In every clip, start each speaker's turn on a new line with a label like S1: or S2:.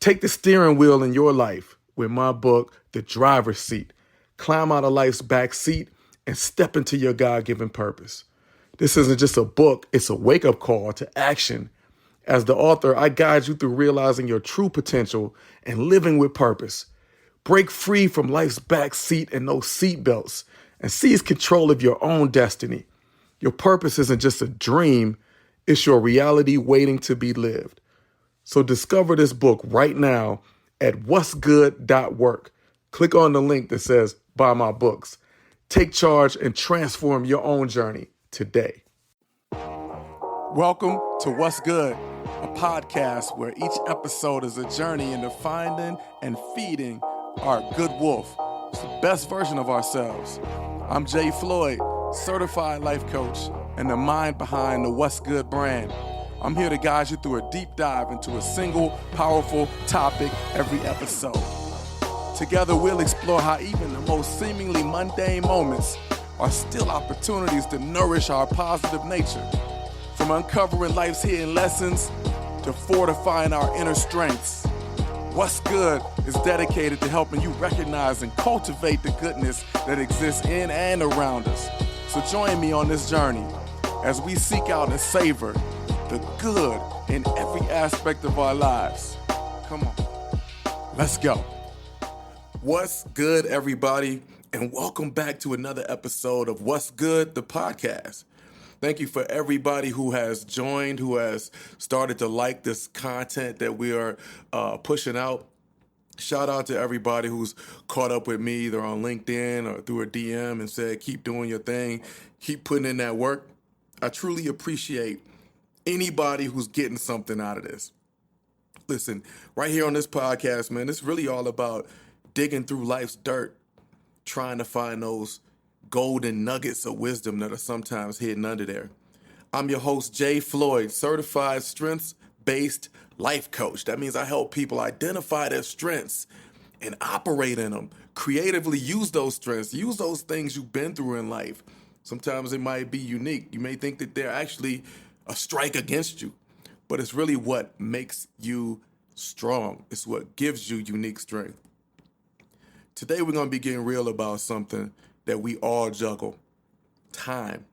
S1: Take the steering wheel in your life with my book, The Driver's Seat. Climb out of life's back seat and step into your God-given purpose. This isn't just a book, it's a wake-up call to action. As the author, I guide you through realizing your true potential and living with purpose. Break free from life's back seat and those seat belts and seize control of your own destiny. Your purpose isn't just a dream, it's your reality waiting to be lived. So discover this book right now at what'sgood.work. Click on the link that says buy my books. Take charge and transform your own journey today. Welcome to What's Good, a podcast where each episode is a journey into finding and feeding our good wolf. It's the best version of ourselves. I'm Jay Floyd, certified life coach and the mind behind the What's Good brand. I'm here to guide you through a deep dive into a single powerful topic every episode. Together we'll explore how even the most seemingly mundane moments are still opportunities to nourish our positive nature. From uncovering life's hidden lessons to fortifying our inner strengths. What's Good is dedicated to helping you recognize and cultivate the goodness that exists in and around us. So join me on this journey as we seek out and savor the good in every aspect of our lives. Come on, let's go. What's good, everybody, and welcome back to another episode of What's Good, the podcast. Thank you for everybody who has joined, who has started to like this content that we are pushing out. Shout out to everybody who's caught up with me either on LinkedIn or through a DM and said, keep doing your thing, keep putting in that work. I truly appreciate anybody who's getting something out of this. Listen, right here on this podcast, man, it's really all about digging through life's dirt, trying to find those golden nuggets of wisdom that are sometimes hidden under there. I'm your host, Jay Floyd, certified strengths-based life coach. That means I help people identify their strengths and operate in them, creatively use those strengths, use those things you've been through in life. Sometimes it might be unique. You may think that they're actually a strike against you, but it's really what makes you strong. It's what gives you unique strength. Today, we're going to be getting real about something that we all juggle: time.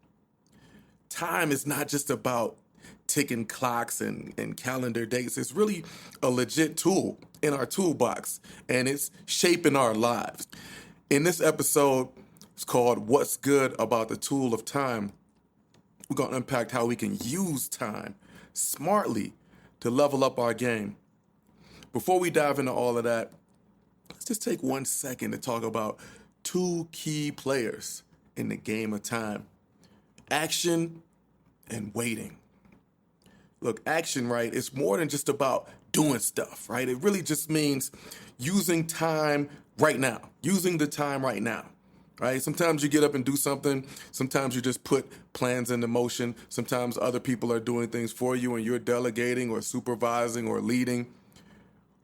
S1: Time is not just about ticking clocks and calendar dates. It's really a legit tool in our toolbox, and it's shaping our lives. In this episode, it's called What's Good About the Tool of Time. We're going to unpack how we can use time smartly to level up our game. Before we dive into all of that, let's just take 1 second to talk about two key players in the game of time: action and waiting. Look, action, right? It's more than just about doing stuff, right? It really just means using time right now, using the time right now. Right? Sometimes you get up and do something. Sometimes you just put plans into motion. Sometimes other people are doing things for you and you're delegating or supervising or leading.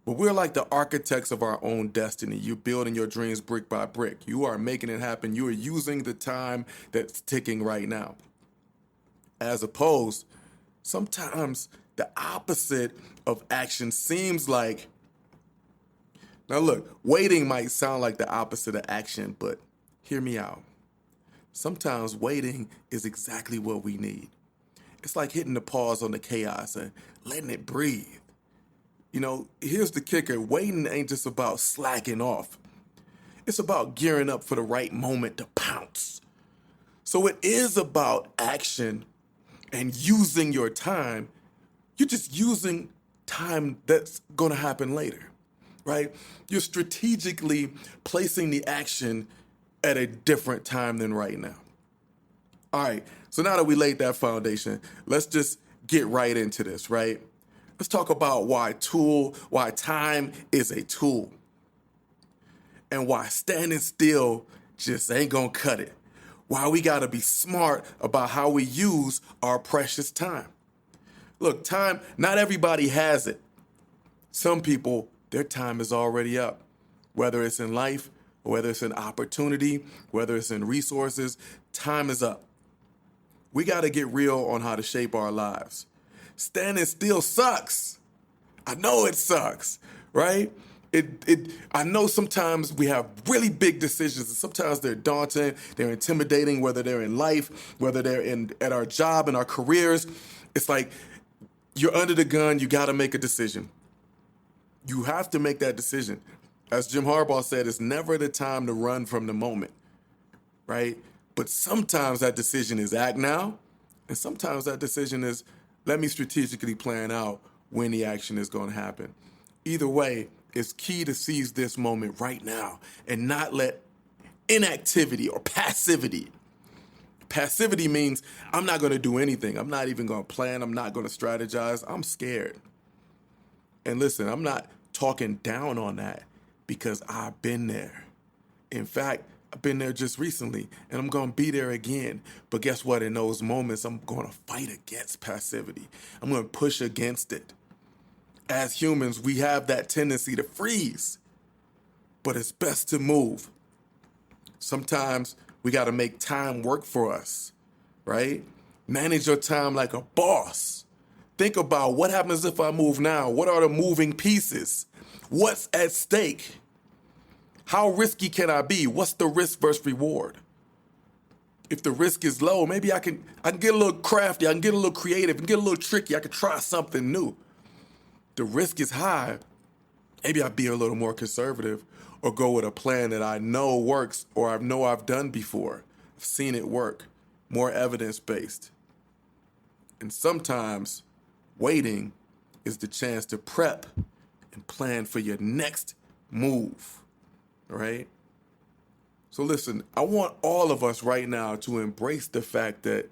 S1: But we're like the architects of our own destiny. You're building your dreams brick by brick. You are making it happen. You are using the time that's ticking right now. As opposed, sometimes the opposite of action seems like, now look, waiting might sound like the opposite of action, but hear me out. Sometimes waiting is exactly what we need. It's like hitting the pause on the chaos and letting it breathe. You know, here's the kicker. Waiting ain't just about slacking off. It's about gearing up for the right moment to pounce. So it is about action and using your time. You're just using time that's going to happen later, right? You're strategically placing the action at a different time than right now. All right, so now that we laid that foundation, let's just get right into this, right? Let's talk about why time is a tool and why standing still just ain't gonna cut it. Why we gotta be smart about how we use our precious time. Look, time, not everybody has it. Some people, their time is already up, whether it's in life, whether it's an opportunity, whether it's in resources, time is up. We got to get real on how to shape our lives. Standing still sucks. I know it sucks, right? I know sometimes we have really big decisions, and sometimes they're daunting, they're intimidating, whether they're in life, whether they're at our job, in our careers. It's like you're under the gun, you got to make a decision. You have to make that decision. As Jim Harbaugh said, it's never the time to run from the moment, right? But sometimes that decision is act now, and sometimes that decision is let me strategically plan out when the action is going to happen. Either way, it's key to seize this moment right now and not let inactivity or passivity. Passivity means I'm not going to do anything. I'm not even going to plan. I'm not going to strategize. I'm scared. And listen, I'm not talking down on that because I've been there. In fact, I've been there just recently, and I'm going to be there again. But guess what? In those moments, I'm going to fight against passivity. I'm going to push against it. As humans, we have that tendency to freeze, but it's best to move. Sometimes we got to make time work for us, right? Manage your time like a boss. Think about what happens if I move now? What are the moving pieces? What's at stake? How risky can I be? What's the risk versus reward? If the risk is low, maybe I can get a little crafty, I can get a little creative, and get a little tricky, I can try something new. The risk is high, maybe I'd be a little more conservative or go with a plan that I know works or I know I've done before. I've seen it work, more evidence-based. And sometimes waiting is the chance to prep and plan for your next move, right? So listen, I want all of us right now to embrace the fact that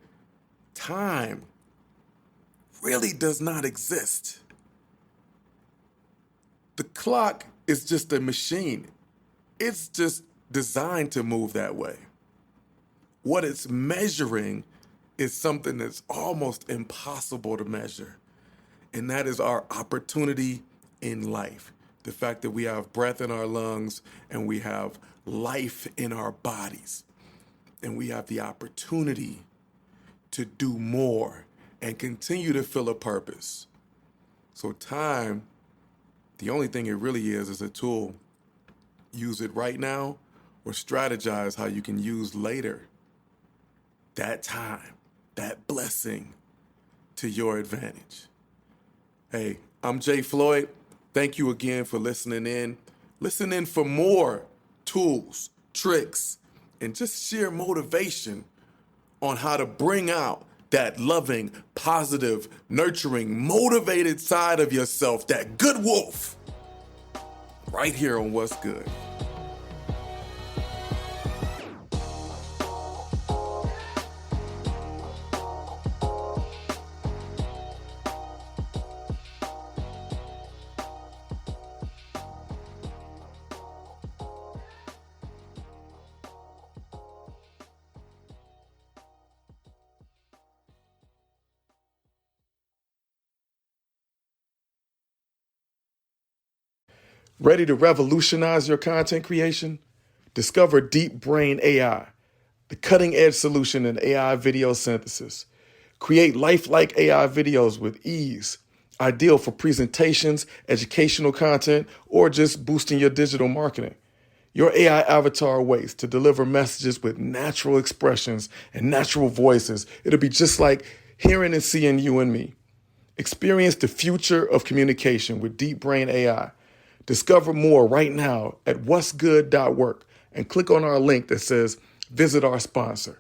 S1: time really does not exist. The clock is just a machine. It's just designed to move that way. What it's measuring is something that's almost impossible to measure, and that is our opportunity in life. The fact that we have breath in our lungs and we have life in our bodies, and we have the opportunity to do more and continue to fill a purpose. So time, the only thing it really is a tool. Use it right now or strategize how you can use later that time, that blessing to your advantage. Hey, I'm Jay Floyd. Thank you again for listening in. Listen in for more tools, tricks, and just sheer motivation on how to bring out that loving, positive, nurturing, motivated side of yourself, that good wolf, right here on What's Good. Ready to revolutionize your content creation? Discover Deep Brain AI, the cutting-edge solution in AI video synthesis. Create lifelike AI videos with ease, ideal for presentations, educational content, or just boosting your digital marketing. Your AI avatar waits to deliver messages with natural expressions and natural voices. It'll be just like hearing and seeing you and me. Experience the future of communication with Deep Brain AI. Discover more right now at what'sgood.work and click on our link that says visit our sponsor.